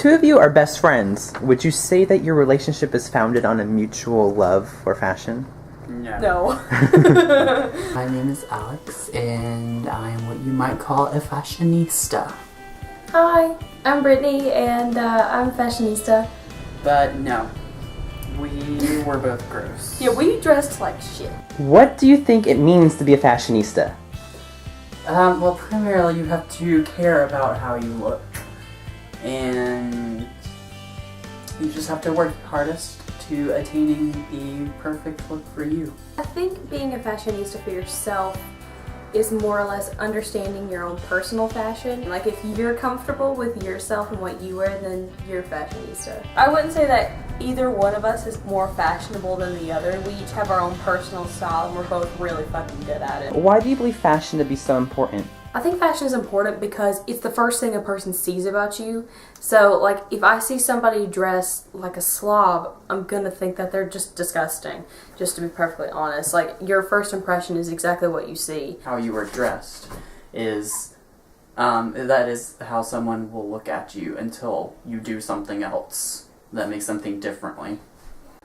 two of you are best friends. Would you say that your relationship is founded on a mutual love for fashion? No. My name is Alex, and I am what you might call a fashionista. Hi, I'm Brittany, and I'm a fashionista. But no, we were both gross. Yeah, we dressed like shit. What do you think it means to be a fashionista? Well, primarily you have to care about how you look. And you just have to work hardest to attaining the perfect look for you. I think being a fashionista for yourself is more or less understanding your own personal fashion. Like, if you're comfortable with yourself and what you wear, then you're a fashionista. I wouldn't say that either one of us is more fashionable than the other. We each have our own personal style, and we're both really fucking good at it. Why do you believe fashion to be so important? I think fashion is important because it's the first thing a person sees about you. So, like, if I see somebody dressed like a slob, I'm gonna think that they're just disgusting, just to be perfectly honest. Like, your first impression is exactly what you see. How you are dressed is, that is how someone will look at you until you do something else that makes them think differently.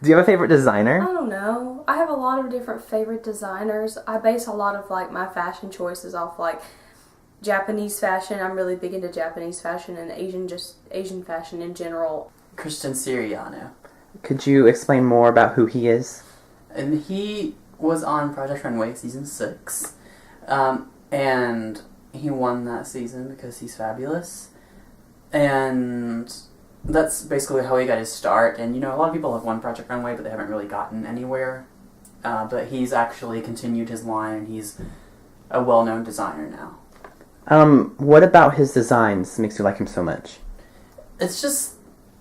Do you have a favorite designer? I don't know. I have a lot of different favorite designers. I base a lot of, like, my fashion choices off, like, Japanese fashion. I'm really big into Japanese fashion and Asian fashion in general. Christian Siriano. Could you explain more about who he is? And he was on Project Runway season 6. And he won that season because he's fabulous. And that's basically how he got his start. And, you know, a lot of people have won Project Runway, but they haven't really gotten anywhere. But he's actually continued his line, and he's a well-known designer now. What about his designs makes you like him so much? It's just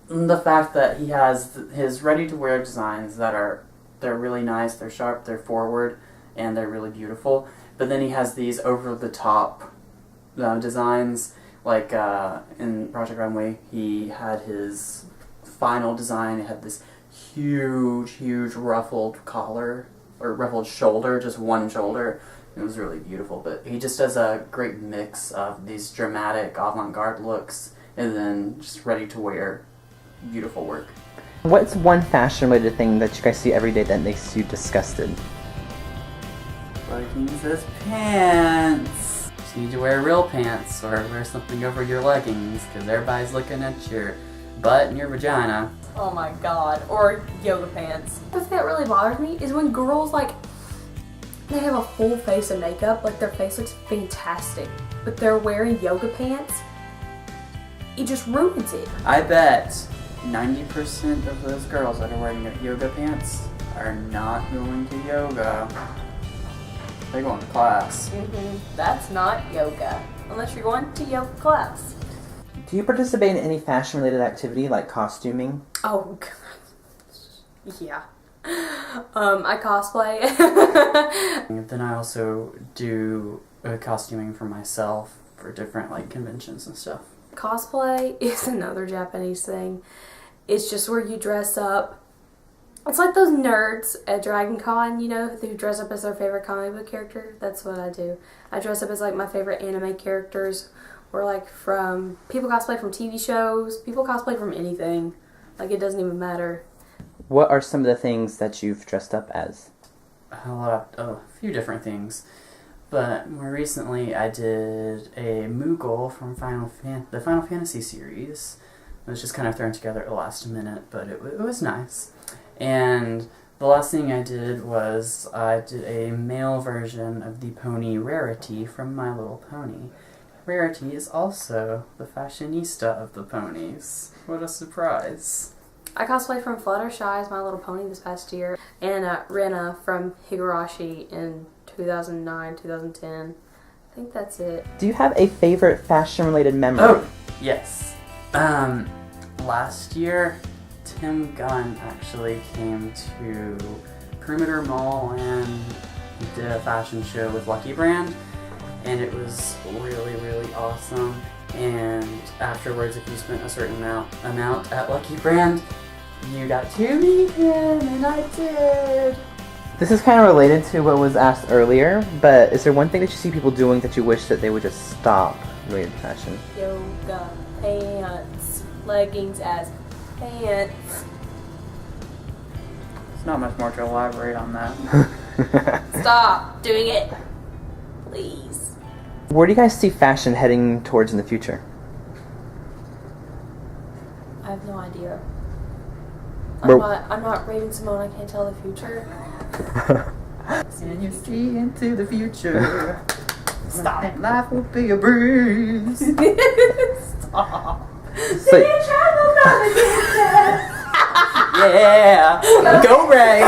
the fact that he has his ready-to-wear designs they're really nice, they're sharp, they're forward, and they're really beautiful. But then he has these over-the-top designs, like in Project Runway, he had his final design. It had this huge ruffled collar, or ruffled shoulder, just one shoulder. It was really beautiful, but he just does a great mix of these dramatic avant-garde looks and then just ready-to-wear beautiful work. What's one fashion-related thing that you guys see every day that makes you disgusted? Like he says pants! You need to wear real pants or wear something over your leggings because everybody's looking at your butt and your vagina. Oh my god. Or yoga pants. The thing that really bothers me is when girls, like, they have a full face of makeup, like their face looks fantastic, but they're wearing yoga pants. It just ruins it. I bet 90% of those girls that are wearing yoga pants are not going to yoga. They're going to class. That's not yoga, unless you're going to yoga class. Do you participate in any fashion-related activity like costuming? Oh, God. Yeah. I cosplay. Then I also do costuming for myself for different like conventions and stuff. Cosplay is another Japanese thing. It's just where you dress up. It's like those nerds at Dragon Con, you know, who dress up as their favorite comic book character. That's what I do. I dress up as like my favorite anime characters, or like from people cosplay from TV shows. People cosplay from anything. Like, it doesn't even matter. What are some of the things that you've dressed up as? A few different things. But more recently I did a Moogle from the Final Fantasy series. It was just kind of thrown together at the last minute, but it was nice. And the last thing I did was I did a male version of the pony Rarity from My Little Pony. Rarity is also the fashionista of the ponies. What a surprise. I cosplayed from Fluttershy as My Little Pony this past year, and Rena from Higurashi in 2009, 2010. I think that's it. Do you have a favorite fashion-related memory? Oh, yes. Last year, Tim Gunn actually came to Perimeter Mall and he did a fashion show with Lucky Brand, and it was really, really awesome. And afterwards, if you spent a certain amount at Lucky Brand, you got to meet him, and I did. This is kind of related to what was asked earlier, but is there one thing that you see people doing that you wish that they would just stop related to fashion? Yoga pants. leggings as pants. There's not much more to elaborate on that. Stop doing it. Please. Where do you guys see fashion heading towards in the future? I have no idea. Bro- I'm not Raven Simone. I can't tell the future. And you see into the future. Stop. Life will be a breeze. Stop. So, Yeah. Go, Ray.